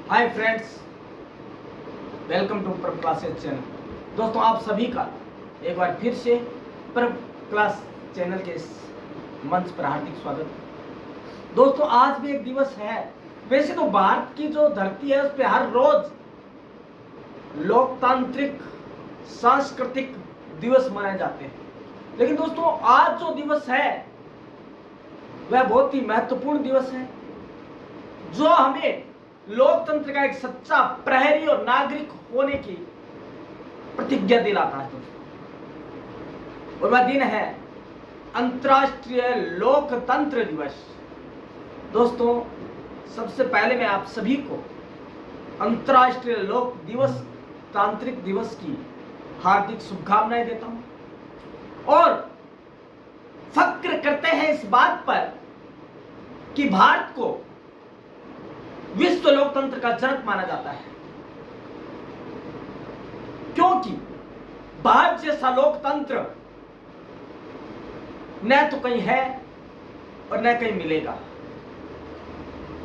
Hi friends, welcome to पर्व classes channel. दोस्तों, आप सभी का एक बार फिर से पर्व क्लास चैनल के इस मंच पर हार्दिक स्वागत। दोस्तों, आज भी एक दिवस है। वैसे तो भारत की जो धरती है उस पर हर रोज लोकतांत्रिक सांस्कृतिक दिवस मनाए जाते हैं, लेकिन दोस्तों आज जो दिवस है वह बहुत ही महत्वपूर्ण दिवस है, जो हमें लोकतंत्र का एक सच्चा प्रहरी और नागरिक होने की प्रतिज्ञा दिलाता है दोस्तों। और वह दिन है अंतर्राष्ट्रीय लोकतंत्र दिवस। दोस्तों, सबसे पहले मैं आप सभी को अंतर्राष्ट्रीय लोक दिवस तांत्रिक दिवस की हार्दिक शुभकामनाएं देता हूं और फक्र करते हैं इस बात पर कि भारत को विश्व लोकतंत्र का जनक माना जाता है, क्योंकि भारत जैसा लोकतंत्र न तो कहीं है और न कहीं मिलेगा।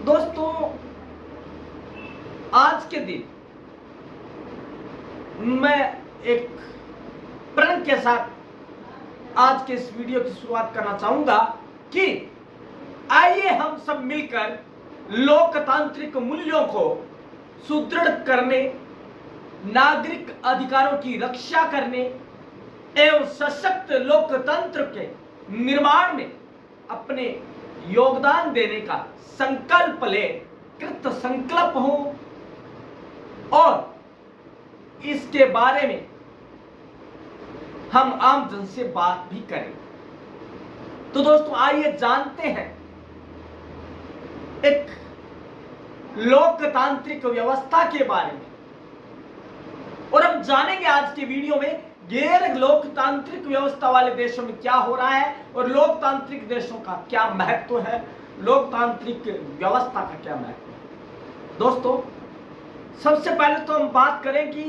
दोस्तों, आज के दिन मैं एक प्रण के साथ आज के इस वीडियो की शुरुआत करना चाहूंगा कि आइए हम सब मिलकर लोकतांत्रिक मूल्यों को सुदृढ़ करने, नागरिक अधिकारों की रक्षा करने एवं सशक्त लोकतंत्र के निर्माण में अपने योगदान देने का संकल्प ले, कृत संकल्प हो और इसके बारे में हम आम जन से बात भी करें। तो दोस्तों, आइए जानते हैं एक लोकतांत्रिक व्यवस्था के बारे में, और हम जानेंगे आज के वीडियो में गैर लोकतांत्रिक व्यवस्था वाले देशों में क्या हो रहा है और लोकतांत्रिक देशों का क्या महत्व है, लोकतांत्रिक व्यवस्था का क्या महत्व है। दोस्तों, सबसे पहले तो हम बात करें कि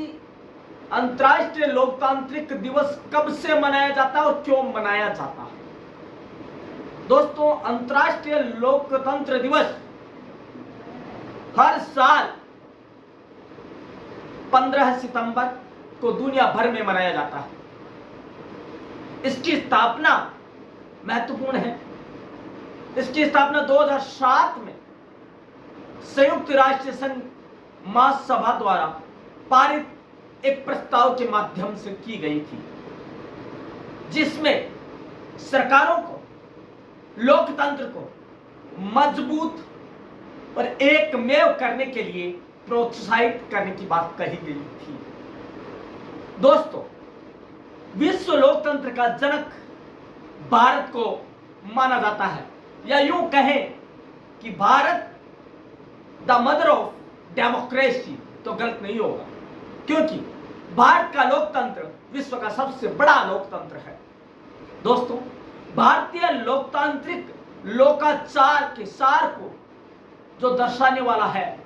अंतर्राष्ट्रीय लोकतांत्रिक दिवस कब से मनाया जाता है और क्यों मनाया जाता है। दोस्तों, अंतर्राष्ट्रीय लोकतंत्र दिवस हर साल 15 सितंबर को दुनिया भर में मनाया जाता है। इसकी स्थापना महत्वपूर्ण है। इसकी स्थापना 2007 में संयुक्त राष्ट्र संघ महासभा द्वारा पारित एक प्रस्ताव के माध्यम से की गई थी, जिसमें सरकारों को लोकतंत्र को मजबूत और एकमेव करने के लिए प्रोत्साहित करने की बात कही गई थी। दोस्तों, विश्व लोकतंत्र का जनक भारत को माना जाता है, या यूं कहें कि Bharat the mother of democracy तो गलत नहीं होगा, क्योंकि भारत का लोकतंत्र विश्व का सबसे बड़ा लोकतंत्र है। दोस्तों, भारतीय लोकतांत्रिक लोकाचार के सार को जो दर्शाने वाला है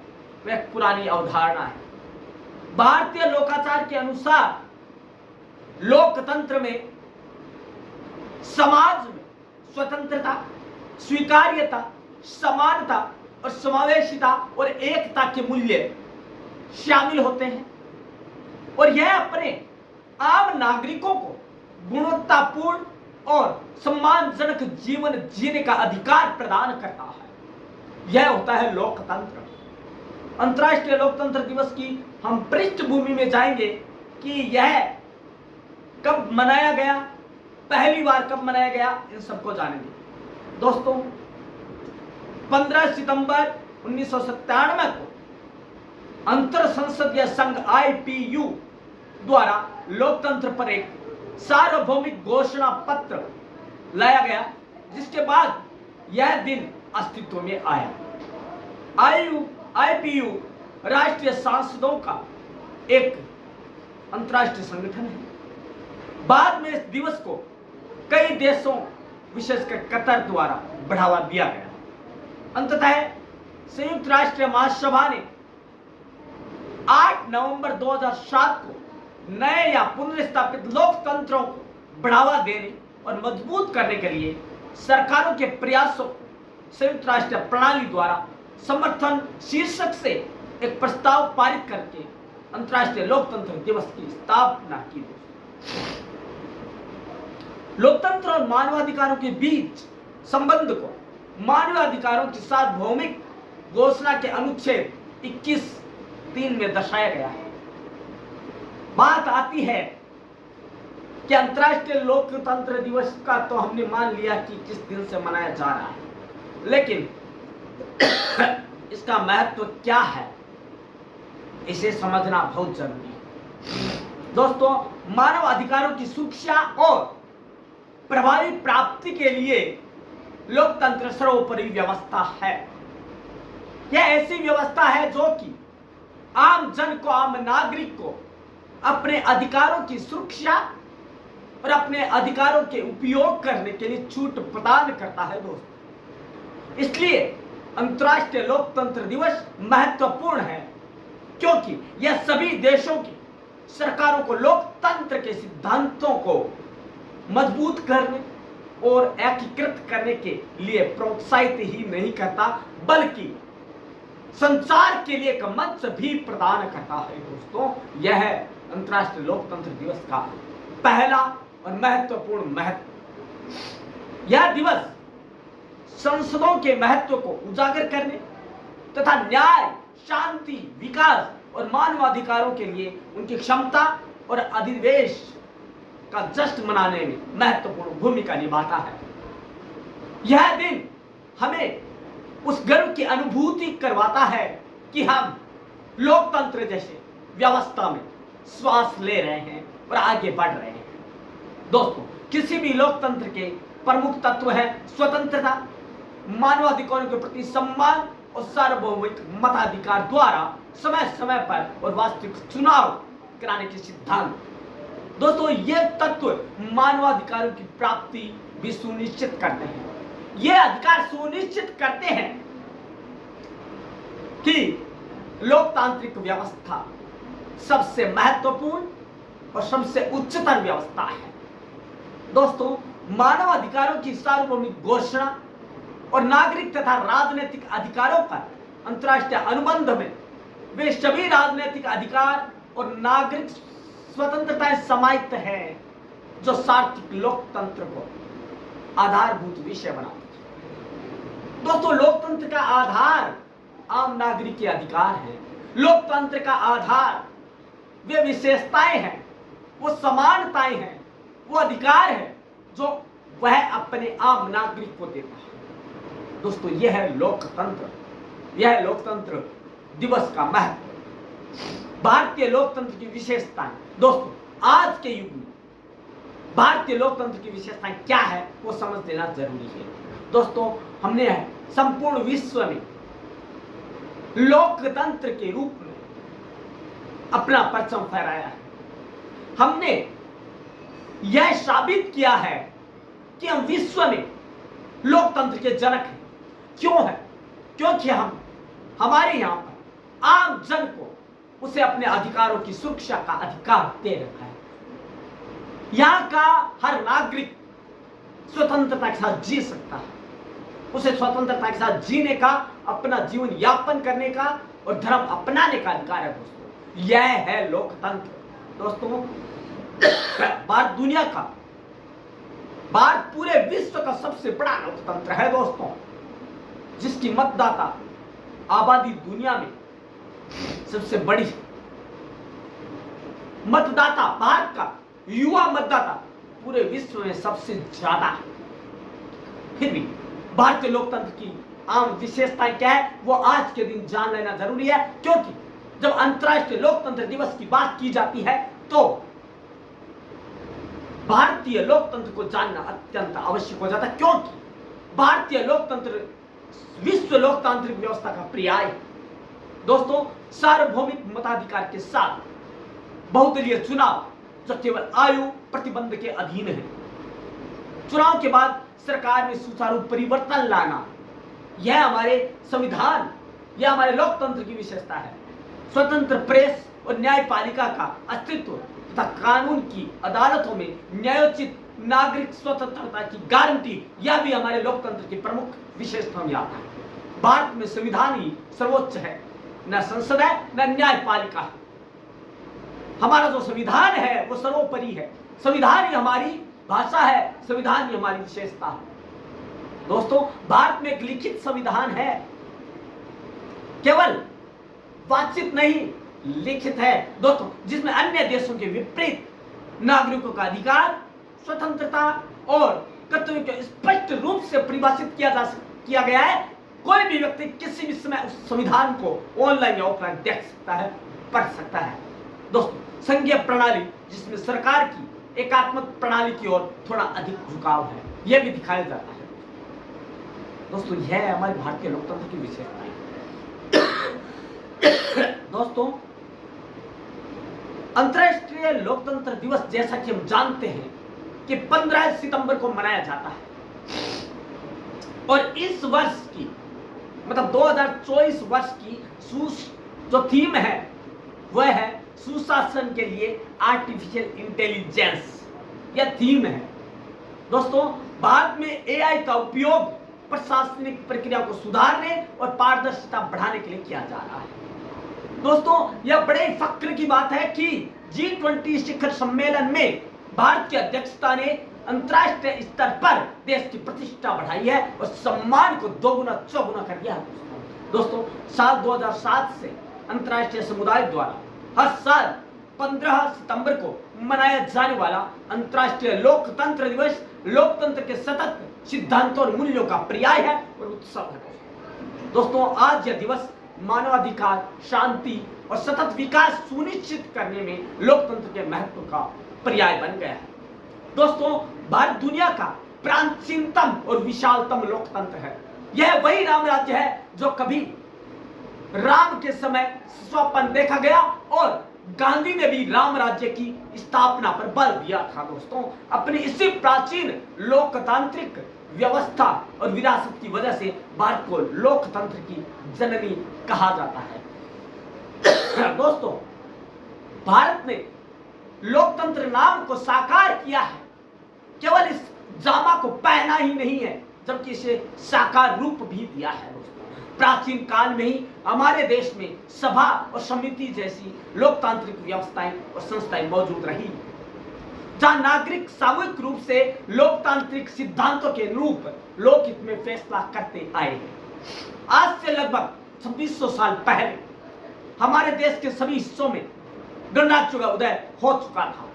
वह एक पुरानी अवधारणा है। भारतीय लोकाचार के अनुसार लोकतंत्र में समाज में स्वतंत्रता, स्वीकार्यता, समानता और समावेशिता और एकता के मूल्य शामिल होते हैं, और यह अपने आम नागरिकों को गुणवत्तापूर्ण और सम्मानजनक जीवन जीने का अधिकार प्रदान करता है। यह होता है लोकतंत्र। अंतर्राष्ट्रीय लोकतंत्र दिवस की हम पृष्ठभूमि में जाएंगे कि यह कब मनाया गया, पहली बार कब मनाया गया, इन सबको जानेंगे। दोस्तों, 15 सितंबर 1997 को अंतर संसदीय संघ IPU द्वारा लोकतंत्र पर एक सार्वभौमिक घोषणा पत्र लाया गया, जिसके बाद यह दिन अस्तित्व में आया। IPU राष्ट्रीय सांसदों का एक अंतर्राष्ट्रीय संगठन है। बाद में इस दिवस को कई देशों, विशेषकर कतर द्वारा बढ़ावा दिया गया। अंततः संयुक्त राष्ट्र महासभा ने 8 नवंबर 2007 को नए या पुनर्स्थापित लोकतंत्रों को बढ़ावा देने और मजबूत करने के लिए सरकारों के प्रयासों को संयुक्त राष्ट्र प्रणाली द्वारा समर्थन शीर्षक से एक प्रस्ताव पारित करके अंतर्राष्ट्रीय लोकतंत्र दिवस की स्थापना की। लोकतंत्र और मानवाधिकारों के बीच संबंध को मानवाधिकारों की सार्वभौमिक घोषणा के अनुच्छेद 21(3) में दर्शाया गया है। बात आती है कि अंतर्राष्ट्रीय लोकतंत्र दिवस का तो हमने मान लिया कि किस दिन से मनाया जा रहा है, लेकिन इसका महत्व क्या है, इसे समझना बहुत जरूरी है। दोस्तों, मानव अधिकारों की सुरक्षा और प्रभावी प्राप्ति के लिए लोकतंत्र सर्वोपरि व्यवस्था है। यह ऐसी व्यवस्था है जो कि आम जन को, आम नागरिक को अपने अधिकारों की सुरक्षा और अपने अधिकारों के उपयोग करने के लिए छूट प्रदान करता है। दोस्तों, इसलिए अंतर्राष्ट्रीय लोकतंत्र दिवस महत्वपूर्ण है, क्योंकि यह सभी देशों की सरकारों को लोकतंत्र के सिद्धांतों को मजबूत करने और एकीकृत करने के लिए प्रोत्साहित ही नहीं करता, बल्कि संचार के लिए एक मंच भी प्रदान करता है। दोस्तों, यह है अंतर्राष्ट्रीय लोकतंत्र दिवस का पहला और महत्वपूर्ण महत्व। यह दिवस संसदों के महत्व को उजागर करने तथा न्याय, शांति, विकास और मानवाधिकारों के लिए उनकी क्षमता और अधिवेश का जश्न मनाने में महत्वपूर्ण भूमिका निभाता है। यह दिन हमें उस गर्व की अनुभूति करवाता है कि हम लोकतंत्र जैसे व्यवस्था में श्वास ले रहे हैं और आगे बढ़ रहे हैं। दोस्तों, किसी भी लोकतंत्र के प्रमुख तत्व हैं स्वतंत्रता, मानवाधिकारों के प्रति सम्मान और सार्वभौमिक मताधिकार द्वारा समय समय पर और वास्तविक चुनाव कराने के सिद्धांत। दोस्तों, ये तत्व मानवाधिकारों की प्राप्ति भी सुनिश्चित करते हैं। ये अधिकार सुनिश्चित करते हैं कि लोकतांत्रिक व्यवस्था सबसे महत्वपूर्ण और सबसे उच्चतर व्यवस्था है। दोस्तों, मानव अधिकारों की सार्वभौमिक घोषणा और नागरिक तथा राजनीतिक अधिकारों पर अंतर्राष्ट्रीय अनुबंध में वे सभी राजनीतिक अधिकार और नागरिक स्वतंत्रताएं समाहित हैं जो सार्वत्रिक लोकतंत्र को आधारभूत विषय बनाते हैं। दोस्तों, लोकतंत्र का आधार आम नागरिक के अधिकार है। लोकतंत्र का आधार वे विशेषताएं हैं, वो समानताएं हैं, वो अधिकार है जो वह अपने आम नागरिक को देता है। दोस्तों, यह है लोकतंत्र, यह है लोकतंत्र दिवस का महत्व। भारतीय लोकतंत्र की विशेषताएं। दोस्तों, आज के युग में भारतीय लोकतंत्र की विशेषताएं क्या है वो समझ लेना जरूरी है। दोस्तों, हमने संपूर्ण विश्व में लोकतंत्र के रूप में अपना परचम फहराया है। हमने यह साबित किया है कि हम विश्व में लोकतंत्र के जनक हैं। क्यों है? क्योंकि हमारे यहां पर आम जन को उसे अपने अधिकारों की सुरक्षा का अधिकार दे रखा है। यहां का हर नागरिक स्वतंत्रता के साथ जी सकता है, उसे स्वतंत्रता के साथ जीने का, अपना जीवन यापन करने का और धर्म अपनाने का अधिकार है। दोस्तों, यह है लोकतंत्र। दोस्तों, भारत पूरे विश्व का सबसे बड़ा लोकतंत्र है। दोस्तों, जिसकी मतदाता आबादी दुनिया में सबसे बड़ी है। मतदाता, भारत का युवा मतदाता पूरे विश्व में सबसे ज्यादा है। फिर भी भारतीय लोकतंत्र की आम विशेषताएं क्या है वो आज के दिन जान लेना जरूरी है, क्योंकि जब अंतर्राष्ट्रीय लोकतंत्र दिवस की बात की जाती है तो भारतीय लोकतंत्र को जानना अत्यंत आवश्यक हो जाता है, क्योंकि भारतीय लोकतंत्र विश्व लोकतांत्रिक व्यवस्था का पर्याय है। दोस्तों, सार्वभौमिक मताधिकार के साथ बहुदलीय चुनाव जो केवल आयु प्रतिबंध के अधीन है, चुनाव के बाद सरकार में सुचारू परिवर्तन लाना, यह हमारे संविधान, यह हमारे लोकतंत्र की विशेषता है। स्वतंत्र प्रेस और न्यायपालिका का अस्तित्व तथा कानून की अदालतों में न्यायोचित नागरिक स्वतंत्रता की गारंटी, यह भी हमारे लोकतंत्र की प्रमुख विशेषताओं में आता है। भारत में संविधान ही सर्वोच्च है न संसद है, न न्यायपालिका है। हमारा जो संविधान है वो सर्वोपरि है। संविधान ही हमारी भाषा है, संविधान ही हमारी विशेषता है। दोस्तों, भारत में एक लिखित संविधान है, केवल बातचीत नहीं, लिखित है दोस्तों, जिसमें अन्य देशों के विपरीत नागरिकों का अधिकार, स्वतंत्रता और कर्तव्य को स्पष्ट रूप से परिभाषित किया गया है। कोई भी व्यक्ति किसी भी समय उस संविधान को ऑनलाइन या ऑफलाइन देख सकता है, पढ़ सकता है। दोस्तों, संघीय प्रणाली जिसमें सरकार की एकात्मक प्रणाली की ओर थोड़ा अधिक झुकाव है, यह भी दिखाया जाता है। दोस्तों, यह है हमारे भारतीय लोकतंत्र की विशेषता। दोस्तों, अंतर्राष्ट्रीय लोकतंत्र दिवस जैसा कि हम जानते हैं कि 15 सितंबर को मनाया जाता है, और इस वर्ष की मतलब 2024 वर्ष की जो थीम है वह है सुशासन के लिए आर्टिफिशियल इंटेलिजेंस। यह थीम है। दोस्तों, भारत में एआई का उपयोग प्रशासनिक प्रक्रिया को सुधारने और पारदर्शिता बढ़ाने के लिए किया जा रहा है। दोस्तों, यह बड़े फख्र की बात है कि G20 शिखर सम्मेलन में भारत की अध्यक्षता ने अंतर्राष्ट्रीय स्तर पर देश की प्रतिष्ठा बढ़ाई है और सम्मान को दोगुना चौगुना कर दिया है। दोस्तों, साल 2007 से अंतर्राष्ट्रीय समुदाय द्वारा हर साल 15 सितंबर को मनाया जाने वाला अंतर्राष्ट्रीय लोकतंत्र दिवस लोकतंत्र के सतत सिद्धांतों और मूल्यों का पर्याय है और उत्सव है। दोस्तों, आज यह दिवस मानवाधिकार, शांति और सतत विकास सुनिश्चित करने में लोकतंत्र के महत्व का पर्याय बन गया है। दोस्तों, भारत दुनिया का प्राचीनतम और विशालतम लोकतंत्र है। यह वही राम राज्य है जो कभी राम के समय स्वप्न देखा गया और गांधी ने भी राम राज्य की स्थापना पर बल दिया था। दोस्तों, अपनी इसी प्राचीन लोकतांत्रिक व्यवस्था और विरासत की वजह से भारत को लोकतंत्र की जननी कहा जाता है। दोस्तों, भारत ने लोकतंत्र नाम को साकार किया है, केवल इस जामा को पहना ही नहीं है जबकि इसे साकार रूप भी दिया है। प्राचीन काल में ही हमारे देश में सभा और समिति जैसी लोकतांत्रिक व्यवस्थाएं और संस्थाएं मौजूद रही, जहां नागरिक सामूहिक रूप से लोकतांत्रिक सिद्धांतों के अनुरूप लोकहित में फैसला करते आए हैं। आज से लगभग 2600 साल पहले हमारे देश के सभी हिस्सों में गणराज्यों का उदय हो चुका था,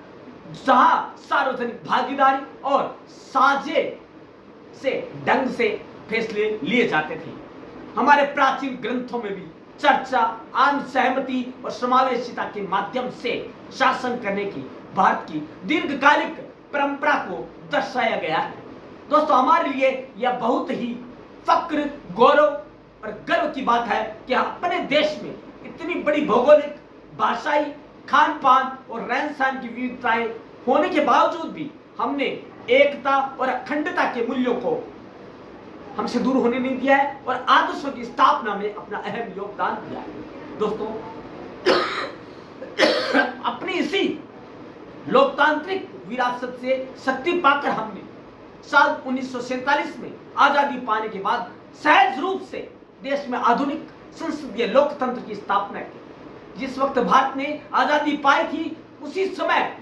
जहां सार्वजनिक भागीदारी और साझे से ढंग से फैसले लिए जाते थे। हमारे प्राचीन ग्रंथों में भी चर्चा, आम सहमति और समावेशिता के माध्यम से शासन करने की भारत की दीर्घकालिक परंपरा को दर्शाया गया है। दोस्तों, हमारे लिए यह बहुत ही फक्र, गौरव और गर्व की बात है कि अपने देश में इतनी बड़ी भौगोलिक, भाषाई, खान पान और रहन सहन की विविधताएं होने के बावजूद भी हमने एकता और अखंडता के मूल्यों को हमसे दूर होने नहीं दिया है और आदर्शों की स्थापना में अपना अहम योगदान दिया है। दोस्तों, अपनी इसी लोकतांत्रिक विरासत से शक्ति पाकर हमने साल 1947 में आजादी पाने के बाद सहज रूप से देश में आधुनिक संसदीय लोकतंत्र की स्थापना की। जिस वक्त भारत ने आजादी पाई थी उसी समय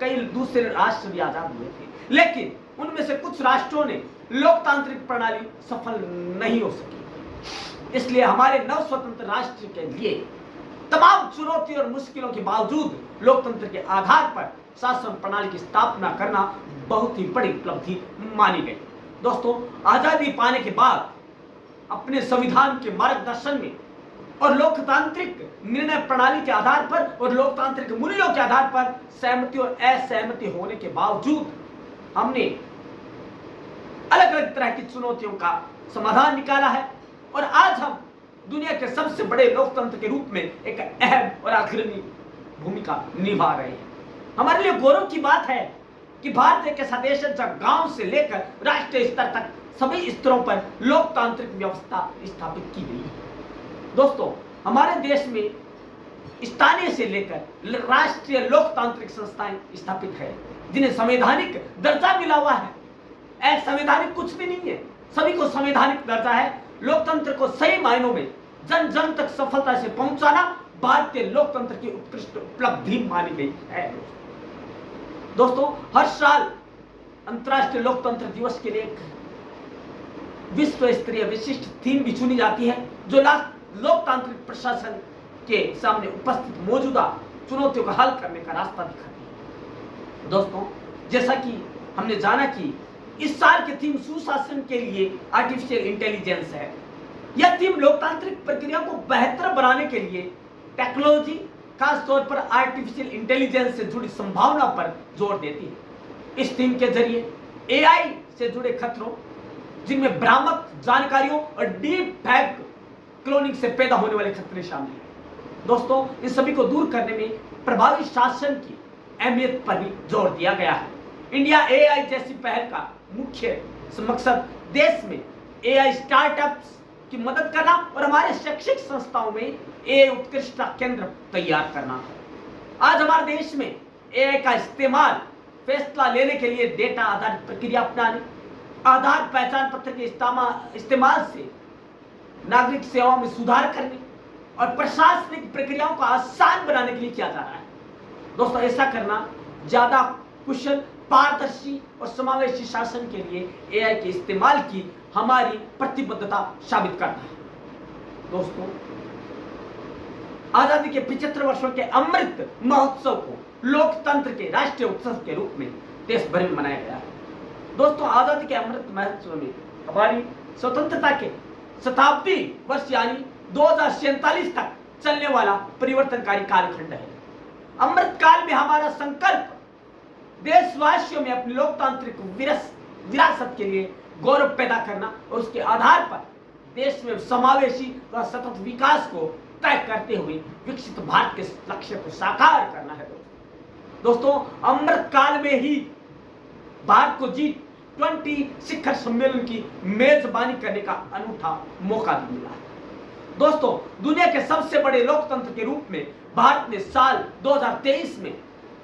कई दूसरे राष्ट्र भी आजाद हुए थे, लेकिन उनमें से कुछ राष्ट्रों ने लोकतांत्रिक प्रणाली सफल नहीं हो सकी। इसलिए हमारे नव स्वतंत्र राष्ट्र के लिए तमाम चुनौतियों और मुश्किलों के बावजूद लोकतंत्र के आधार पर शासन प्रणाली की स्थापना करना बहुत ही बड़ी उपलब्धि मानी गई। दोस्तों, आजादी पाने के बाद अपने संविधान के मार्गदर्शन में और लोकतांत्रिक निर्णय प्रणाली के आधार पर और लोकतांत्रिक मूल्यों के आधार पर सहमति और असहमति होने के बावजूद हमने अलग अलग तरह की चुनौतियों का समाधान निकाला है और आज हम दुनिया के सबसे बड़े लोकतंत्र के रूप में एक अहम और अग्रणी भूमिका निभा रहे हैं। हमारे लिए गौरव की बात है कि भारत एक ऐसा देश है जहां गांव से लेकर राष्ट्रीय स्तर तक सभी स्तरों पर लोकतांत्रिक व्यवस्था स्थापित की गई है। दोस्तों, हमारे देश में स्थानीय से लेकर राष्ट्रीय लोकतांत्रिक संस्थाएं स्थापित है जिन्हें संवैधानिक दर्जा मिला हुआ है। असंवैधानिक कुछ भी नहीं है, सभी को संवैधानिक दर्जा है। लोकतंत्र को सही मायनों में जन जन तक सफलता से पहुंचाना भारतीय लोकतंत्र की उत्कृष्ट उपलब्धि मानी गई है। दोस्तों, हर साल अंतर्राष्ट्रीय लोकतंत्र दिवस के लिए एक विश्व स्तरीय विशिष्ट थीम भी चुनी जाती है, जो लोकतांत्रिक प्रशासन के सामने उपस्थित मौजूदा चुनौतियों का हल करने का रास्ता दिखाती है। दोस्तों, जैसा कि हमने जाना कि इस साल की थीम सुशासन के लिए आर्टिफिशियल इंटेलिजेंस है। यह थीम लोकतांत्रिक प्रक्रिया को बेहतर बनाने के लिए टेक्नोलॉजी, खास तौर पर आर्टिफिशियल इंटेलिजेंस से जुड़ी संभावना पर जोर देती है। इस थीम के जरिए एआई से जुड़े खतरों, जिनमें भ्रामक जानकारियों और डीप फेक क्लोनिंग से पैदा होने वाले खतरे शामिल हैं। दोस्तों, इन सभी को दूर करने में प्रभावी शासन की अहमियत पर भी जोर दिया गया है। इंडिया एआई जैसी पहल का मुख्य मकसद देश में एआई स्टार्टअप्स की मदद करना और हमारे शैक्षिक संस्थाओं में एआई उत्कृष्टता केंद्र तैयार करना है। आज हमारे देश में एआई का इस्तेमाल फैसला लेने के लिए डेटा आधारित प्रक्रिया अपनाने, आधार पहचान पत्र के इस्तेमाल से नागरिक सेवाओं में सुधार करने और प्रशासनिक प्रक्रियाओं को आसान बनाने के लिए किया जा रहा है। दोस्तों, ऐसा करना ज्यादा कुशल, पारदर्शी और समावेशी शासन के लिए एआई के इस्तेमाल की हमारी प्रतिबद्धता साबित करता है। दोस्तों, आजादी के 75 वर्षों के अमृत महोत्सव को लोकतंत्र के राष्ट्रीय उत्सव के रूप में देश भर में मनाया गया है। दोस्तों, आजादी के अमृत महोत्सव में हमारी स्वतंत्रता के शताब्दी वर्ष यानी 2047 तक चलने वाला परिवर्तनकारी कालखंड है। अमृत काल में हमारा संकल्प देशवासियों में अपनी लोकतांत्रिक विरासत के लिए गौरव पैदा करना और उसके आधार पर देश में समावेशी व सतत विकास को तय करते हुए विकसित भारत के लक्ष्य को साकार करना है। दोस्तों, अमृत काल में ही भारत को G20 शिखर सम्मेलन की मेजबानी करने का अनूठा मौका भी मिला है। दोस्तों, दुनिया के सबसे बड़े लोकतंत्र के रूप में भारत ने साल 2023 में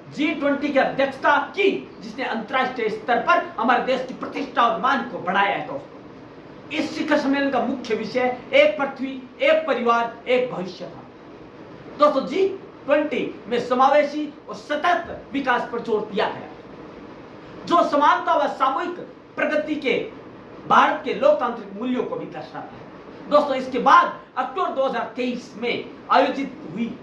G20 की अध्यक्षता की, जिसने अंतर्राष्ट्रीय स्तर पर हमारे देश की प्रतिष्ठा और मान को बढ़ाया है। दोस्तों, इस शिखर सम्मेलन का मुख्य विषय एक पृथ्वी, एक परिवार, एक भविष्य था। दोस्तों, G20 में समावेशी और सतत विकास पर जोर दिया गया, जो समानता व सामूहिक प्रगति के भारत के लोकतांत्रिक मूल्यों को भी दर्शाता है। दोस्तों, इसके बाद अक्टूबर 2023 में आयोजित हुई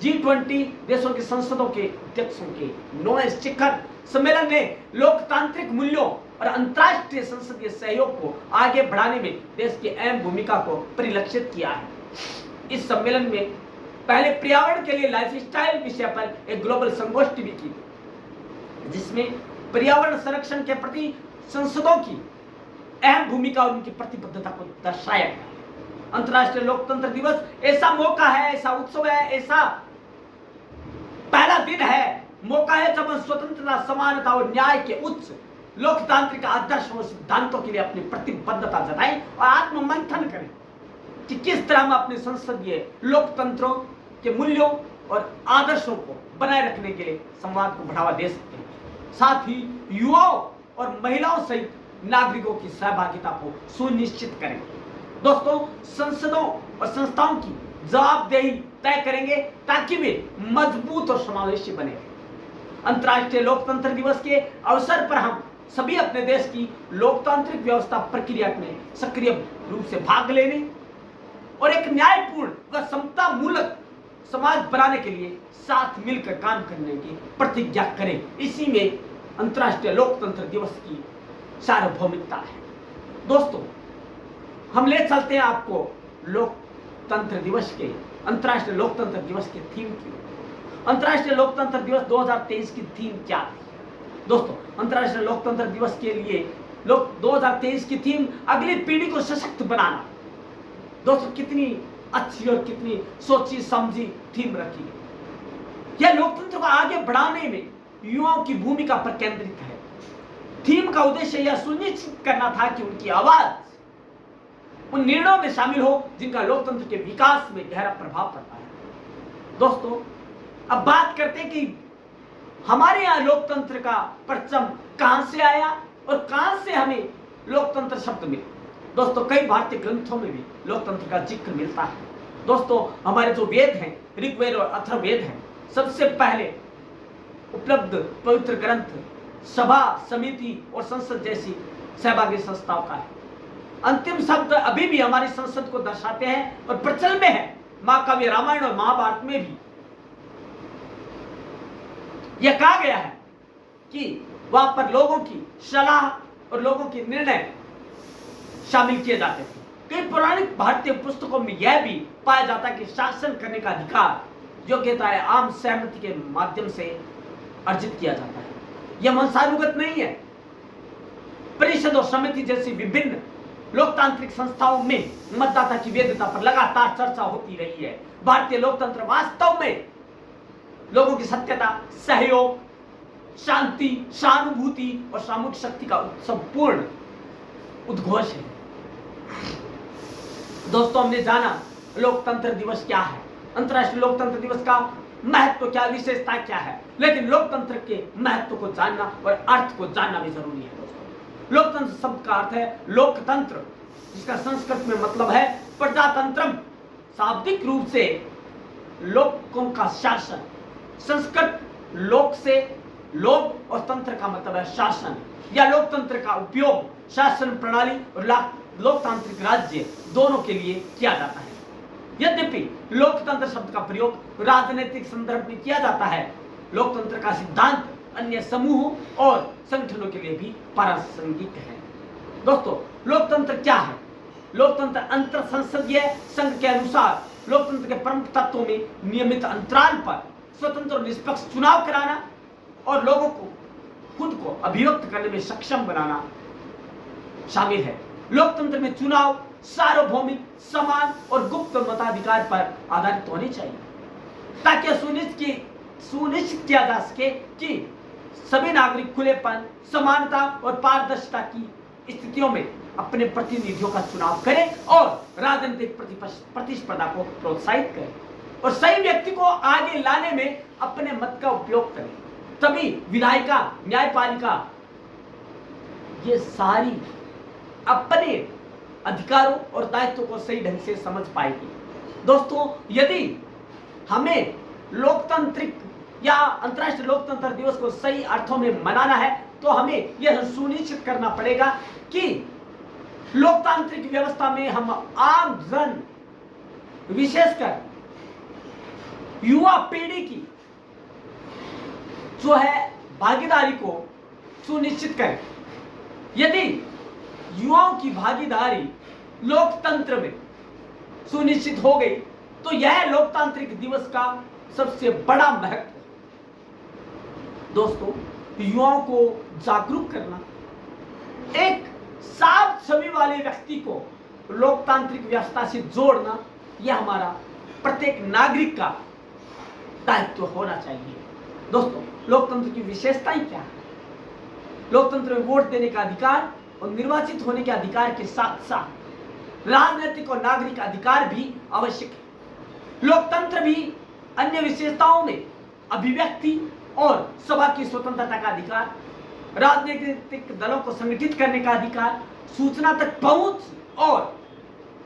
G20 देशों की संसदों के अध्यक्षों के 9वें शिखर सम्मेलन ने लोकतांत्रिक मूल्यों और अंतर्राष्ट्रीय संसदीय सहयोग को आगे बढ़ाने में देश की अहम भूमिका को परिलक्षित किया है। इस सम्मेलन में पहले पर्यावरण के लिए लाइफस्टाइल विषय पर एक ग्लोबल संगोष्ठी भी की, जिसमें पर्यावरण संरक्षण के प्रति संसदों की अहम भूमिका और उनकी प्रतिबद्धता को दर्शाया गया। अंतर्राष्ट्रीय लोकतंत्र दिवस ऐसा मौका है, ऐसा उत्सव है, ऐसा पहला दिन है, मौका है जब हम स्वतंत्रता, समानता और न्याय के उच्च लोकतांत्रिक आदर्शों और सिद्धांतों के लिए अपनी प्रतिबद्धता जताएं और आत्ममंथन करें कि किस तरह हम अपने संसदीय लोकतंत्रों के मूल्यों और आदर्शों को बनाए रखने के लिए संवाद को बढ़ावा दे सकते हैं। साथ ही युवाओं और महिलाओं सहित नागरिकों की सहभागिता को सुनिश्चित करें। दोस्तों, संसदों और संस्थाओं की जवाबदेही तय करेंगे ताकि वे मजबूत और समावेशी बने। अंतर्राष्ट्रीय लोकतंत्र दिवस के अवसर पर हम सभी अपने देश की लोकतांत्रिक व्यवस्था प्रक्रिया में सक्रिय रूप से भाग लेने और एक न्यायपूर्ण व समता मूलक समाज बनाने के लिए साथ मिलकर काम करने की प्रतिज्ञा करें। इसी में अंतर्राष्ट्रीय लोकतंत्र दिवस की सार्वभौमिकता है। दोस्तों, हम ले चलते हैं आपको लोकतंत्र दिवस के, अंतर्राष्ट्रीय लोकतंत्र दिवस के थीम की। अंतर्राष्ट्रीय लोकतंत्र दिवस 2023 की थीम क्या थी? दोस्तों, अंतर्राष्ट्रीय लोकतंत्र दिवस के लिए 2023 की थीम अगली पीढ़ी को सशक्त बनाना। दोस्तों, कितनी अच्छी और कितनी सोची समझी थीम रखी। यह लोकतंत्र को आगे बढ़ाने में युवाओं की भूमिका पर केंद्रित है। थीम का उद्देश्य यह सुनिश्चित करना था कि उनकी आवाज उन निर्णयों में शामिल हो जिनका लोकतंत्र के विकास में गहरा प्रभाव पड़ता है। दोस्तों, अब बात करते हैं कि हमारे यहाँ लोकतंत्र का परचम कहां से आया और कहां से हमें लोकतंत्र शब्द मिला। दोस्तों, कई भारतीय ग्रंथों में भी लोकतंत्र का जिक्र मिलता है। दोस्तों हमारे जो वेद हैं, ऋग्वेद और अथर्ववेद हैं, सबसे पहले उपलब्ध पवित्र ग्रंथ सभा, समिति और संसद जैसी सहभागी संस्थाओं का है। अंतिम शब्द अभी भी हमारी संसद को दर्शाते हैं और प्रचलन में है। महाकाव्य रामायण और महाभारत में भी यह कहा गया है कि वहां पर लोगों की सलाह और लोगों के निर्णय शामिल किए जाते थे। कई पौराणिक भारतीय पुस्तकों में यह भी पाया जाता है कि शासन करने का अधिकार योग्यता है आम सहमति के माध्यम से अर्जित किया जाता है। यह वंशानुगत नहीं है। परिषद और समिति जैसी विभिन्न लोकतांत्रिक संस्थाओं में मतदाता की वैधता पर लगातार चर्चा होती रही है। भारतीय लोकतंत्र वास्तव में लोगों की सत्यता, सहयोग, शांति, सहानुभूति और सामूहिक शक्ति का संपूर्ण उद्घोष है। दोस्तों हमने जाना लोकतंत्र दिवस क्या है, अंतर्राष्ट्रीय लोकतंत्र दिवस का महत्व क्या, विशेषता क्या है, लेकिन लोकतंत्र के महत्व को जानना और अर्थ को जानना भी जरूरी है। दोस्तों लोकतंत्र शब्द का अर्थ है लोकतंत्र, जिसका संस्कृत में मतलब है प्रजातंत्रम। शाब्दिक रूप से लोकों का शासन, संस्कृत लोक से लोक और तंत्र का मतलब है शासन या लोकतंत्र का उपयोग शासन प्रणाली और लोकतांत्रिक राज्य दोनों के लिए किया जाता है। यद्यपि लोकतंत्र शब्द का प्रयोग राजनीतिक संदर्भ में किया जाता है, लोकतंत्र का सिद्धांत अन्य समूहों और संगठनों के लिए भी प्रासंगिक है। दोस्तों लोकतंत्र क्या है? लोकतंत्र अंतर संसदीय संघ के अनुसार लोकतंत्र के प्रमुख तत्वों में नियमित अंतराल पर स्वतंत्र और निष्पक्ष चुनाव कराना और लोगों को खुद को अभिव्यक्त करने में सक्षम बनाना शामिल है। लोकतंत्र में चुनाव सार्वभौमिक, समान और गुप्त मताधिकार पर आधारित होनी चाहिए ताकि सुनिश्चित किया जा सके कि सभी नागरिक खुलेपन, समानता और पारदर्शिता की स्थितियों में अपने प्रतिनिधियों का चुनाव करें और राजनीतिक प्रतिस्पर्धा को प्रोत्साहित करें और सही व्यक्ति को आगे लाने में अपने मत का उपयोग करें। तभी विधायिका, न्यायपालिका ये सारी अपने अधिकारों और दायित्वों को सही ढंग से समझ पाएगी। दोस्तों यदि हमें लोकतांत्रिक या अंतर्राष्ट्रीय लोकतंत्र दिवस को सही अर्थों में मनाना है तो हमें यह सुनिश्चित करना पड़ेगा कि लोकतांत्रिक व्यवस्था में हम आम जन, विशेषकर युवा पीढ़ी की जो है भागीदारी को सुनिश्चित करें। यदि युवाओं की भागीदारी लोकतंत्र में सुनिश्चित हो गई तो यह लोकतांत्रिक दिवस का सबसे बड़ा महत्व है। दोस्तों युवाओं को जागरूक करना, एक साफ छवि वाले व्यक्ति को लोकतांत्रिक व्यवस्था से जोड़ना, यह हमारा प्रत्येक नागरिक का दायित्व होना चाहिए। दोस्तों लोकतंत्र की विशेषताएं क्या है? लोकतंत्र में वोट देने का अधिकार और निर्वाचित होने के अधिकार के साथ साथ राजनीतिक और नागरिक अधिकार भी आवश्यक है। लोकतंत्र भी अन्य विशेषताओं में अभिव्यक्ति और सभा की स्वतंत्रता का अधिकार, राजनीतिक दलों को संगठित करने का अधिकार, सूचना तक पहुंच और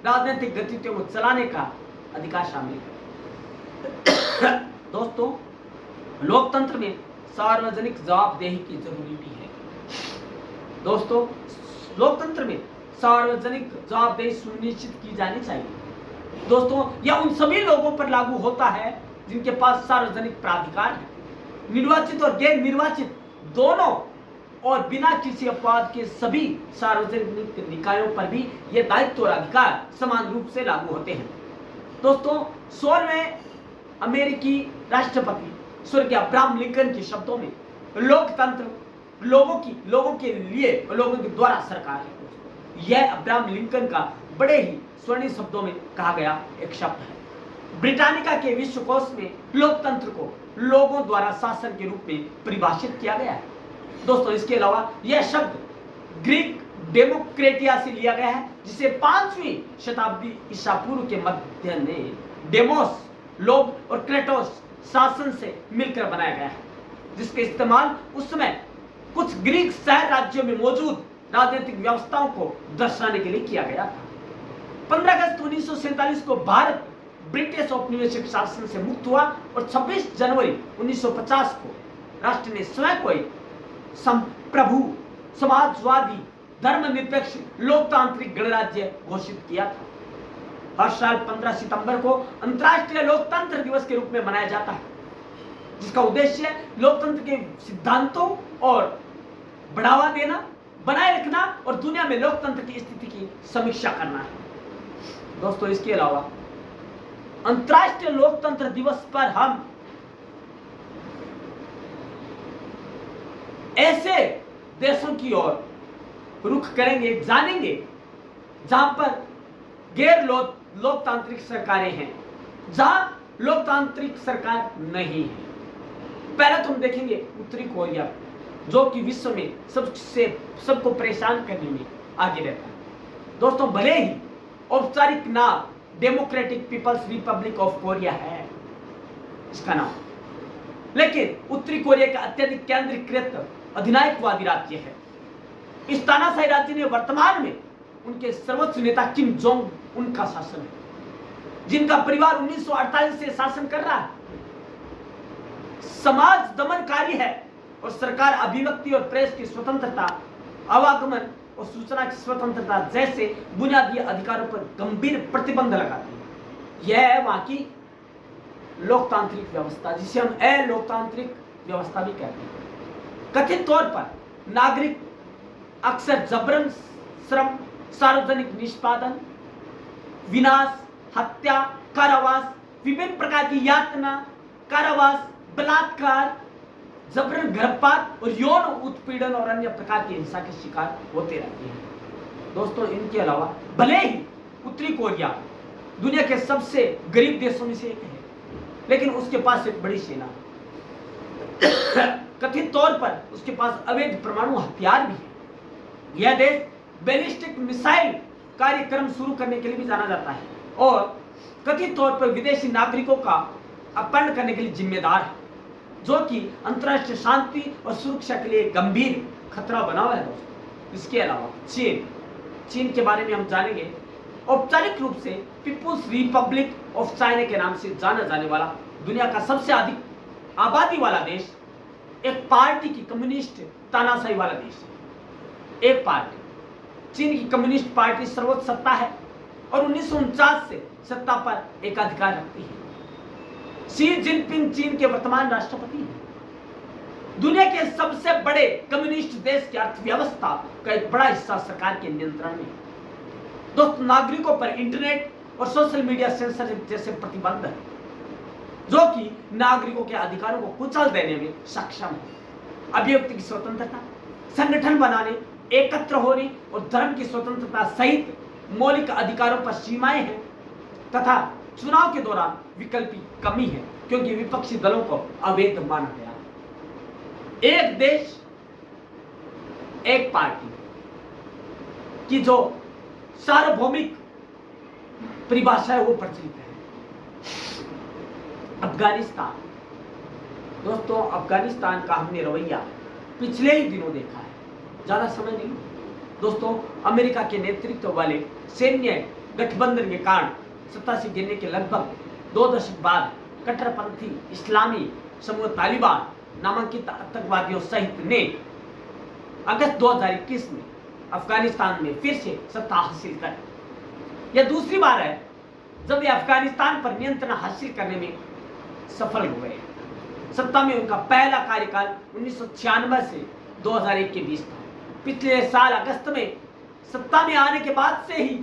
राजनीतिक गतिविधियों को चलाने का अधिकार शामिल है। दोस्तों लोकतंत्र में सार्वजनिक जवाबदेही की जरूरी भी है। दोस्तों लोकतंत्र में सार्वजनिक जवाबदेही सुनिश्चित की जानी चाहिए। दोस्तों यह उन सभी लोगों पर लागू होता है जिनके पास सार्वजनिक प्राधिकार है, निर्वाचित और गैर निर्वाचित दोनों, और बिना किसी अपवाद के सभी सार्वजनिक निकायों पर भी यह दायित्व और अधिकार समान रूप से लागू होते हैं। दोस्तों 16वें अमेरिकी राष्ट्रपति स्वर्गीय अब्राहम लिंकन के शब्दों में लोकतंत्र लोगों के लिए और लोगों के द्वारा सरकार है। यह अब्राहम लिंकन का बड़े ही स्वर्णिम शब्दों में कहा गया एक शब्द है। ब्रिटानिका के विश्वकोश में लोकतंत्र को लोगों द्वारा शासन के रूप में परिभाषित किया गया है। दोस्तों इसके अलावा यह शब्द ग्रीक डेमोक्रेटिया से लिया गया है, जिसे 5वीं शताब्दी ईसा पूर्व के मध्य में डेमोस लोग और क्रेटोस शासन से मिलकर बनाया गया है, जिसके इस्तेमाल उस समय कुछ ग्रीक शहर राज्यों में मौजूद राजनीतिक व्यवस्थाओं को दर्शाने के लिए किया गया था। 15 अगस्त 1947 को भारत ब्रिटिश औपनिवेशिक शासन से मुक्त हुआ और 26 जनवरी 1950 को राष्ट्र ने स्वयं को एक संप्रभु, समाजवादी, धर्मनिरपेक्ष, लोकतांत्रिक गणराज्य घोषित किया था। हर साल 15 सितंबर को अंतर्राष्ट्रीय लोकतंत्र दिवस के रूप में मनाया जाता है, जिसका उद्देश्य लोकतंत्र के सिद्धांतों और बढ़ावा देना, बनाए रखना और दुनिया में लोकतंत्र की स्थिति की समीक्षा करना है। दोस्तों, इसके अलावा अंतर्राष्ट्रीय लोकतंत्र दिवस पर हम ऐसे देशों की ओर रुख करेंगे, जानेंगे जहां पर गैर लोकतांत्रिक सरकारें हैं, जहां लोकतांत्रिक सरकार नहीं है। पहले तो हम देखेंगे उत्तरी कोरिया, जो कि विश्व में सबको परेशान करने में आगे रहता है। दोस्तों, भले ही औपचारिक नाम democratic people's republic of Korea है इसका नाम, लेकिन उत्तरी कोरिया का अत्यधिक केंद्रीकृत अधिनायकवादी राज्य है। इस तानाशाही राज्य ने वर्तमान में उनके सर्वोच्च नेता किम जोंग उन का शासन है, जिनका परिवार 1948 से शासन कर रहा है। समाज दमनकारी है और सरकार अभिव्यक्ति और प्रेस की स्वतंत्रता, आवागमन और सूचना की स्वतंत्रता जैसे बुनियादी अधिकारों पर गंभीर प्रतिबंध लगाती है। यह है वहां की लोकतांत्रिक व्यवस्था, जिसे हम अलोकतांत्रिक व्यवस्था भी कहते हैं। कथित तौर पर नागरिक अक्सर जबरन श्रम, सार्वजनिक निष्पादन, विनाश, हत्या, कारावास, विभिन्न प्रकार की यातना, कारावास, बलात्कार, जबरन गर्भपात और यौन उत्पीड़न और अन्य प्रकार की हिंसा के शिकार होते रहते हैं। दोस्तों, इनके अलावा भले ही उत्तरी कोरिया दुनिया के सबसे गरीब देशों में से एक है, लेकिन उसके पास एक बड़ी सेना है। कथित तौर पर उसके पास अवैध परमाणु हथियार भी है। यह देश बैलिस्टिक मिसाइल कार्यक्रम शुरू करने के लिए भी जाना जाता है और कथित तौर पर विदेशी नागरिकों का अपहरण करने के लिए जिम्मेदार है, जो कि अंतर्राष्ट्रीय शांति और सुरक्षा के लिए गंभीर खतरा बना हुआ है। दोस्तों, इसके अलावा चीन के बारे में हम जानेंगे। औपचारिक रूप से पीपुल्स रिपब्लिक ऑफ चाइना के नाम से जाना जाने वाला दुनिया का सबसे अधिक आबादी वाला देश, एक पार्टी की कम्युनिस्ट तानाशाही वाला देश है। एक पार्टी, चीन की कम्युनिस्ट पार्टी सर्वोच्च सत्ता है और 1949 से सत्ता पर एकाधिकार रखती है। शी जिनपिंग चीन के वर्तमान राष्ट्रपति हैं। दुनिया के सबसे बड़े कम्युनिस्ट देश की अर्थव्यवस्था का एक बड़ा हिस्सा सरकार के नियंत्रण में है। दोस्तों, नागरिकों पर इंटरनेट और सोशल मीडिया सेंसरशिप जैसे प्रतिबंध है, जो कि नागरिकों के अधिकारों को कुचल देने में सक्षम है। अभिव्यक्ति की स्वतंत्रता, संगठन बनाने, एकत्र होने और धर्म की स्वतंत्रता सहित मौलिक अधिकारों पर सीमाएं हैं तथा चुनाव के दौरान विकल्प की कमी है, क्योंकि विपक्षी दलों को अवैध माना गया है। एक देश एक पार्टी की जो सार्वभौमिक परिभाषा है वो प्रचलित है। अफगानिस्तान, दोस्तों, अफगानिस्तान का हमने रवैया पिछले ही दिनों देखा है, ज्यादा समय नहीं। दोस्तों, अमेरिका के नेतृत्व वाले सैन्य गठबंधन के कारण सत्ता से गिरने के लगभग 2 दशक बाद कट्टरपंथी इस्लामी समूह तालिबान नामांकित आतंकवादियों सहित ने अगस्त 2021 में अफगानिस्तान में फिर से सत्ता हासिल कर। यह दूसरी बार है जब वे अफगानिस्तान पर नियंत्रण हासिल करने में सफल हुए। सत्ता में उनका पहला कार्यकाल 1996 से 2001 के बीच था। पिछले साल अगस्त में सत्ता में आने के बाद से ही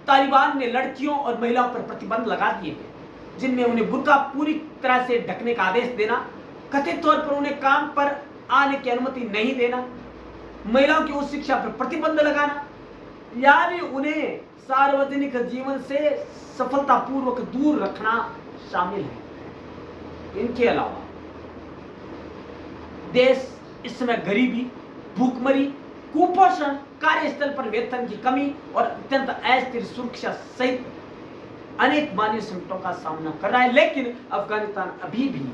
तालिबान ने लड़कियों और महिलाओं पर प्रतिबंध लगा दिए हैं, जिनमें उन्हें बुर्का पूरी तरह से ढकने का आदेश देना, कथित तौर पर उन्हें काम पर आने की अनुमति नहीं देना, महिलाओं की उच्च शिक्षा पर प्रतिबंध लगाना, यानी उन्हें सार्वजनिक जीवन से सफलतापूर्वक दूर रखना शामिल है। इनके अलावा देश इस समय गरीबी, भूखमरी, कुपोषण, कार्यस्थल पर वेतन की कमी और अत्यंत अस्थिर सुरक्षा सहित अनेक मानवीय संकटों का सामना कर रहा है, लेकिन अफगानिस्तान अभी भी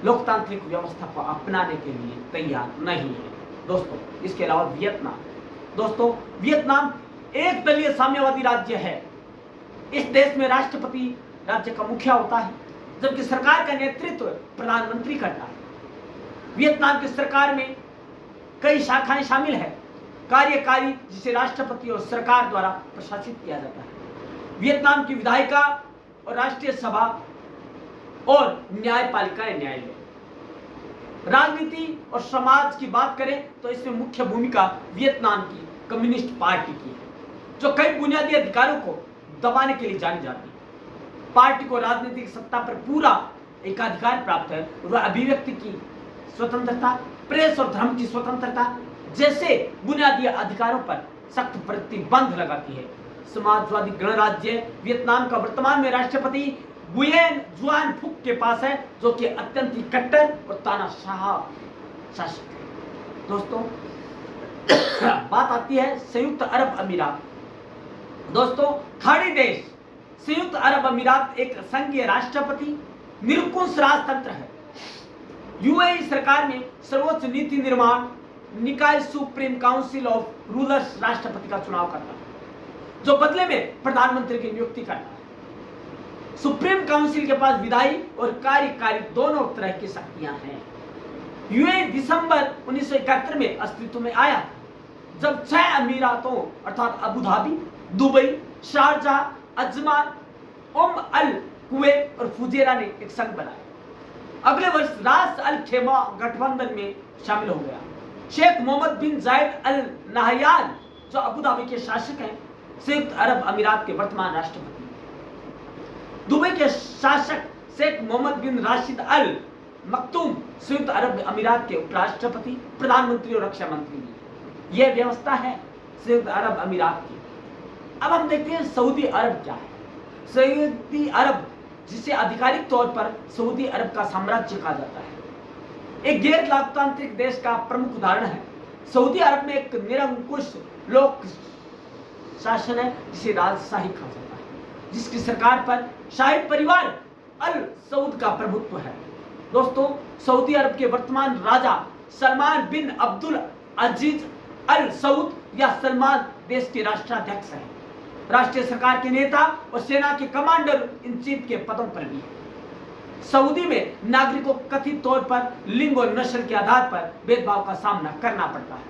लोकतांत्रिक व्यवस्था को अपनाने के लिए तैयार नहीं है। दोस्तों, इसके अलावा वियतनाम, दोस्तों, वियतनाम एक दलीय साम्यवादी राज्य है इस देश में राष्ट्रपति राज्य का मुखिया होता है, जबकि सरकार का नेतृत्व प्रधानमंत्री करता है। वियतनाम की सरकार में कई शाखाएं शामिल है। कार्यकारी, जिसे राष्ट्रपति और सरकार द्वारा प्रशासित किया जाता है। वियतनाम की विधायिका और राष्ट्रीय सभा और न्यायपालिका न्यायालय। राजनीति और समाज की बात करें तो इसमें मुख्य भूमिका वियतनाम की कम्युनिस्ट पार्टी की है, जो कई बुनियादी अधिकारों को दबाने के लिए जानी जाती है। पार्टी को राजनीतिक सत्ता पर पूरा एकाधिकार प्राप्त है। वह अभिव्यक्ति की स्वतंत्रता, प्रेस और धर्म की स्वतंत्रता जैसे बुनियादी अधिकारों पर सख्त प्रतिबंध लगाती है। समाजवादी गणराज्य वियतनाम का वर्तमान में राष्ट्रपति गुयेन जुआन फुक के पास है, जो कि अत्यंत ही कट्टर और तानाशाह शासक है। दोस्तों, बात आती है संयुक्त अरब अमीरात। दोस्तों, खाड़ी देश संयुक्त अरब अमीरात एक संघीय राष्ट्रपति निरंकुश राजतंत्र है। यूएई सरकार में सर्वोच्च नीति निर्माण निकाय सुप्रीम काउंसिल ऑफ रूलर्स राष्ट्रपति का चुनाव करता है, जो बदले में प्रधानमंत्री की नियुक्ति करता है। सुप्रीम काउंसिल के पास विधायी और कार्यकारी दोनों तरह की शक्तियां हैं। यूएई दिसंबर 1971 में अस्तित्व में आया, जब 6 अमीरातों अर्थात Abu Dhabi, Dubai, Sharjah, Ajman, अल कुवैत और फुजेरा ने एक संघ बनाया। अगले वर्ष रास अल खेमा गठबंधन में शामिल हो गया। शेख मोहम्मद बिन जायद अल नाहयान, जो अबू धाबी के शासक हैं, संयुक्त अरब अमीरात के वर्तमान राष्ट्रपति। दुबई के शासक शेख मोहम्मद बिन राशिद अल मक्तूम संयुक्त अरब अमीरात के उपराष्ट्रपति, प्रधानमंत्री और रक्षा मंत्री। यह व्यवस्था है संयुक्त अरब अमीरात की। अब हम देखते हैं सऊदी अरब क्या है। सऊदी अरब, जिसे आधिकारिक तौर पर सऊदी अरब का साम्राज्य कहा जाता है, एक गैर लोकतांत्रिक देश का प्रमुख उदाहरण है। सऊदी अरब में एक निरंकुश लोक शासन है, जिसे राजशाही कहा जाता है, जिसकी सरकार पर शाही परिवार अल सऊद का प्रभुत्व है। दोस्तों, सऊदी अरब के वर्तमान राजा सलमान बिन अब्दुल अजीज अल सऊद या सलमान देश के राष्ट्राध्यक्ष हैं। राष्ट्रीय सरकार के नेता और सेना के कमांडर इन चीफ के पदों पर भी है। सऊदी में नागरिकों को कथित तौर पर लिंग और नस्ल के आधार पर भेदभाव का सामना करना पड़ता है।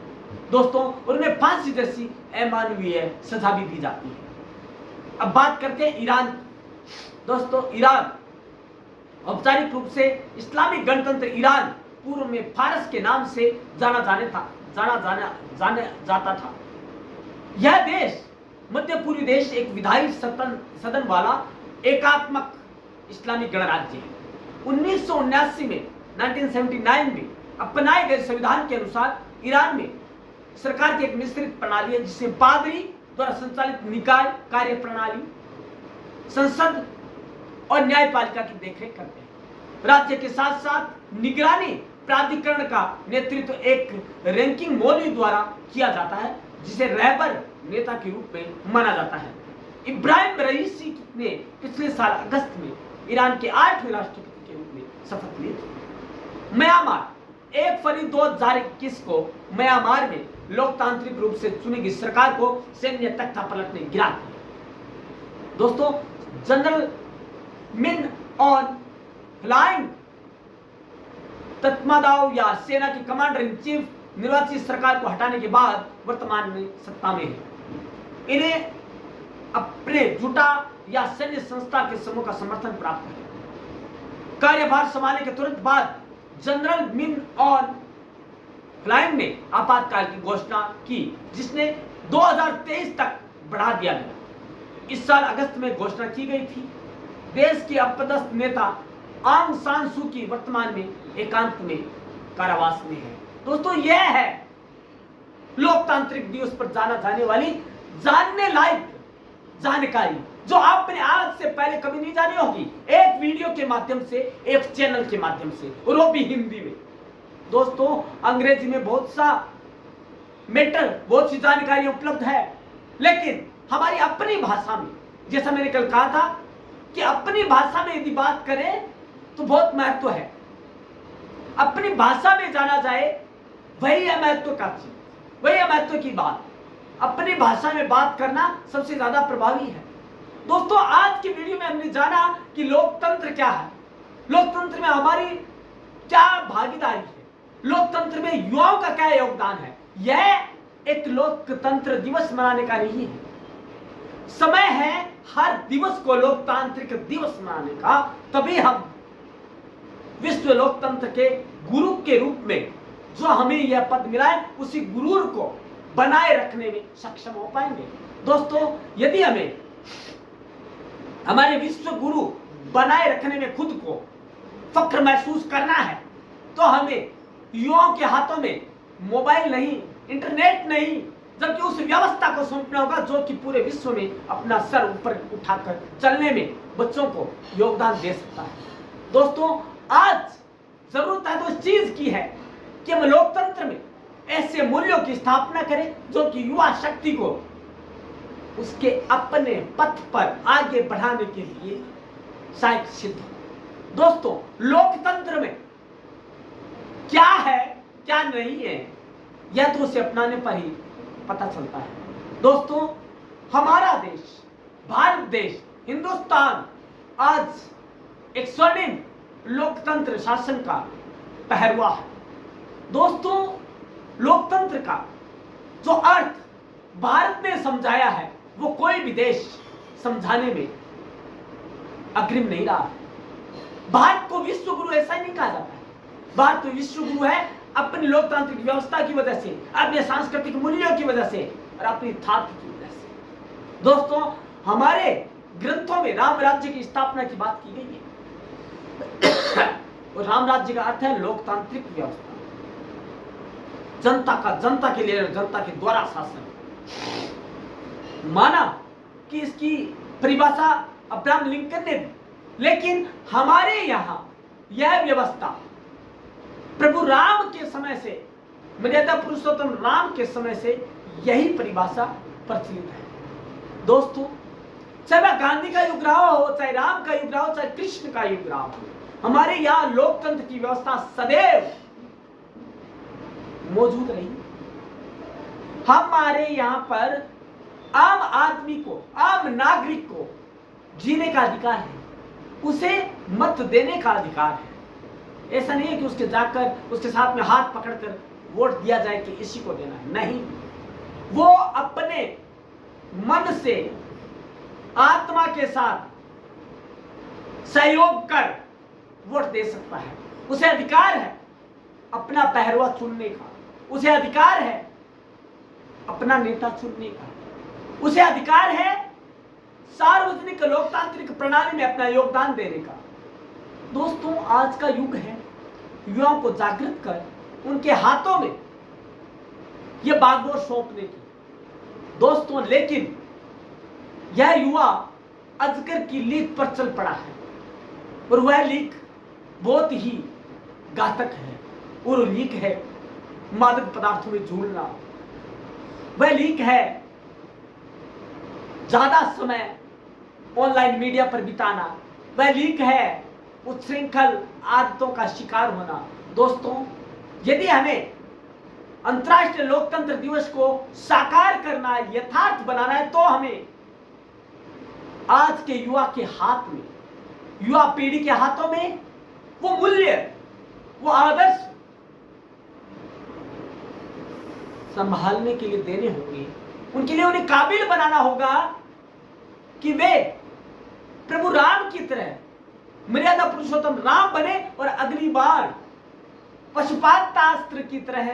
दोस्तों, उन्हें फांसी जैसी अमानवीय सजा भी दी जाती है। अब बात करते हैं ईरान। दोस्तों, ईरान औपचारिक रूप से इस्लामिक गणतंत्र ईरान, पूर्व में फारस के नाम से जाना जाता था। यह देश मध्य पूर्वी देश एक विधायी सदन वाला एकात्मक इस्लामिक गणराज्य है। 1979 में 1979 में अपनाए गए संविधान के अनुसार ईरान में सरकार की एक मिश्रित प्रणाली है, जिसे पादरी द्वारा संचालित निकाय कार्य प्रणाली, संसद और न्यायपालिका की देखरेख करते हैं। राज्य के साथ साथ निगरानी प्राधिकरण का नेतृत्व एक रैंकिंग मौलवी द्वारा किया जाता है, जिसे रहबर नेता के रूप में माना जाता है। इब्राहिम रईसी ने पिछले साल अगस्त में ईरान के 8वें राष्ट्रपति के रूप में शपथ ली थी। म्यांमार 1 फरवरी 2021 को म्यांमार में लोकतांत्रिक रूप से चुनी गई सरकार को सैन्य तख्तापलट ने गिरा दिया। दोस्तों, जनरल मिन ऑन फ्लाइंग तत्मादाव या सेना के कमांडर इन चीफ निर्वाचित सरकार को हटाने के बाद वर्तमान में सत्ता में है। इन्हें अपने जुटा या सैन्य संस्था के समूह का समर्थन प्राप्त है। कार्यभार संभालने के तुरंत बाद जनरल मिन ऑन फ्लाइंग ने आपातकाल की घोषणा की, जिसने 2023 तक बढ़ा दिया गया। इस साल अगस्त में घोषणा की गई थी। देश की अपदस्थ नेता आंग सान सू की वर्तमान में एकांत में कारावास में है। दोस्तों, यह है लोकतांत्रिक दिवस पर जाना जाने वाली जानने लायक जानकारी, जो आपने आज से पहले कभी नहीं जानी होगी, एक वीडियो के माध्यम से, एक चैनल के माध्यम से, और वो भी हिंदी में। दोस्तों, अंग्रेजी में बहुत सा मैटर, बहुत सी जानकारी उपलब्ध है, लेकिन हमारी अपनी भाषा में, जैसा मैंने कल कहा था कि अपनी भाषा में यदि बात करें तो बहुत महत्व है। अपनी भाषा में जाना जाए, वही है महत्व का चीज, वही है महत्व की बात। अपनी भाषा में बात करना सबसे ज्यादा प्रभावी है। दोस्तों आज की वीडियो में हमने जाना कि लोकतंत्र क्या है, लोकतंत्र में हमारी क्या भागीदारी है, लोकतंत्र में युवाओं का क्या योगदान है। यह एक लोकतंत्र दिवस मनाने का नहीं है, समय है हर दिवस को लोकतांत्रिक दिवस मनाने का। तभी हम विश्व लोकतंत्र के गुरु के रूप में जो हमें यह पद मिला है उसी गुरूर को बनाए रखने में सक्षम हो पाएंगे। दोस्तों यदि हमें हमारे विश्व गुरु बनाए रखने में खुद को फक्र महसूस करना है तो हमें युवाओं के हाथों में मोबाइल नहीं, इंटरनेट नहीं, जबकि उस व्यवस्था को सौंपना होगा जो कि पूरे विश्व में अपना सर ऊपर उठाकर चलने में बच्चों को योगदान दे सकता है। दोस्तों आज जरूरत है तो इस चीज की है कि हम लोकतंत्र में ऐसे मूल्यों की स्थापना करें जो कि युवा शक्ति को उसके अपने पथ पर आगे बढ़ाने के लिए सहायक सिद्ध हो। दोस्तों लोकतंत्र में क्या है क्या नहीं है यह तो उसे अपनाने पर ही पता चलता है। दोस्तों हमारा देश भारत देश हिंदुस्तान आज एक स्वर्णिम लोकतंत्र शासन का पहरुआ है। दोस्तों लोकतंत्र का जो अर्थ भारत ने समझाया है वो कोई भी देश समझाने में अग्रिम नहीं रहा है। भारत को विश्व गुरु ऐसा ही नहीं कहा जाता है, भारत तो विश्व गुरु है अपनी लोकतांत्रिक व्यवस्था की वजह से, अपने सांस्कृतिक मूल्यों की वजह से और अपनी थात की वजह से। दोस्तों हमारे ग्रंथों में राम राज्य की स्थापना की बात की गई है और राम राज्य का अर्थ है लोकतांत्रिक व्यवस्था, जनता के लिए जनता के द्वारा शासन। माना कि इसकी परिभाषा अब्राहम लिंकन ने दी, लेकिन हमारे यहां यह व्यवस्था प्रभु राम के समय से, मर्यादा पुरुषोत्तम राम के समय से यही परिभाषा प्रचलित है। दोस्तों चाहे वह गांधी का युग रहा हो, चाहे राम का युग रहा हो, चाहे कृष्ण का युग रहा हो, हमारे यहां लोकतंत्र की व्यवस्था सदैव मौजूद रही। हमारे यहां पर आम आदमी को, आम नागरिक को जीने का अधिकार है, उसे मत देने का अधिकार है। ऐसा नहीं है कि उसके जाकर उसके साथ में हाथ पकड़कर वोट दिया जाए कि इसी को देना है, नहीं। वो अपने मन से आत्मा के साथ सहयोग कर वोट दे सकता है। उसे अधिकार है अपना पहरुआ चुनने का, उसे अधिकार है अपना नेता चुनने का, उसे अधिकार है सार्वजनिक लोकतांत्रिक प्रणाली में अपना योगदान देने का। दोस्तों आज का युग है युवाओं को जागृत कर उनके हाथों में यह बागडोर सौंपने की। दोस्तों लेकिन यह युवा अजगर की लीक पर चल पड़ा है और वह लीक बहुत ही घातक है और लीक है मादक पदार्थों में झूलना, वह लीक है ज्यादा समय ऑनलाइन मीडिया पर बिताना, वह लीक है उच्छृंखल आदतों का शिकार होना। दोस्तों यदि हमें अंतर्राष्ट्रीय लोकतंत्र दिवस को साकार करना है, यथार्थ बनाना है, तो हमें आज के युवा के हाथ में, युवा पीढ़ी के हाथों में वो मूल्य, वो आदर्श संभालने के लिए देने होंगे। उनके लिए उन्हें काबिल बनाना होगा कि वे प्रभु राम की तरह मर्यादा पुरुषोत्तम राम बने और अगली बार पशुपातास्त्र की तरह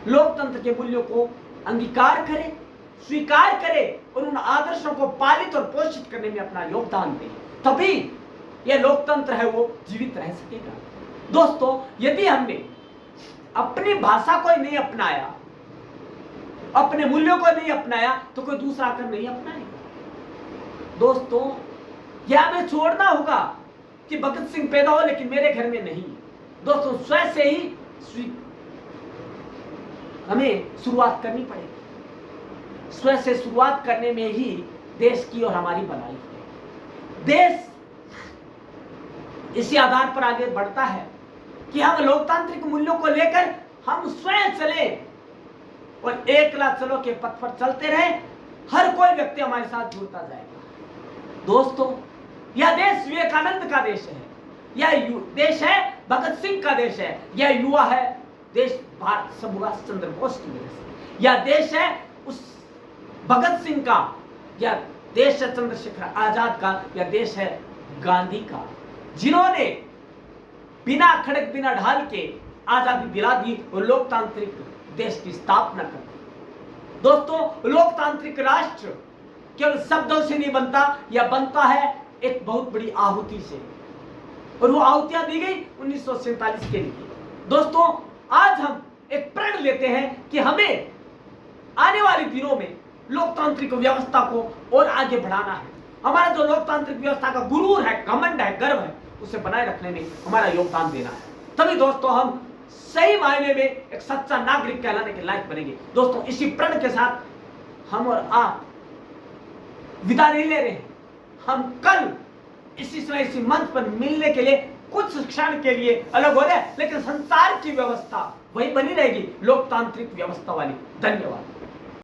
लोकतंत्र के मूल्यों को अंगीकार करे, स्वीकार करे और उन आदर्शों को पालित और पोषित करने में अपना योगदान दे, तभी यह लोकतंत्र है वो जीवित रह सकेगा। दोस्तों यदि हमने अपनी भाषा को नहीं अपनाया, अपने मूल्यों को नहीं अपनाया, तो कोई दूसरा आकर नहीं अपनाएगा। दोस्तों यह हमें छोड़ना होगा कि भगत सिंह पैदा हो लेकिन मेरे घर में नहीं। दोस्तों स्वयं से ही हमें शुरुआत करनी पड़ेगी। स्वयं से शुरुआत करने में ही देश की और हमारी भलाई है। देश इसी आधार पर आगे बढ़ता है कि हम लोकतांत्रिक मूल्यों को लेकर हम स्वयं चले और एकला चलो के पथ पर चलते रहे हर कोई व्यक्ति हमारे साथ जुड़ता जाएगा। दोस्तों, यह देश विवेकानंद का देश है, यह देश है भगत सिंह का देश है, यह युवा है देश भारत सुभाष चंद्र बोस की वजह से, यह देश है उस भगत सिंह का, यह देश है चंद्रशेखर आजाद का, यह देश है गांधी का, जिन्होंने बिना खड़क बिना ढाल के आजादी दिला दी और लोकतांत्रिक देश की स्थापना कर दी। दोस्तों, लोकतांत्रिक राष्ट्र केवल शब्दों से नहीं बनता, यह बनता है एक बहुत बड़ी आहुति से, और वो आहुतियां दी गई 1947 के लिए। दोस्तों, आज हम एक प्रण लेते हैं कि हमें आने वाले दिनों में लोकतांत्रिक व्यवस्था को और आगे बढ़ाना है। हमारा जो लोकतांत्रिक व्यवस्था का गुरूर है, घमंड है, गर्व है, उसे बनाए रखने में हमारा योगदान देना है। तभी दोस्तों हम सही मायने में एक सच्चा नागरिक कहलाने के लायक बनेंगे। दोस्तों, इसी प्रण के साथ हम और आप विदा नहीं ले रहे हैं। हम कल इसी समय इसी मंच पर मिलने के लिए कुछ क्षण के लिए अलग हो रहे हैं, लेकिन संसार की व्यवस्था वही बनी रहेगी, लोकतांत्रिक व्यवस्था वाली। धन्यवाद।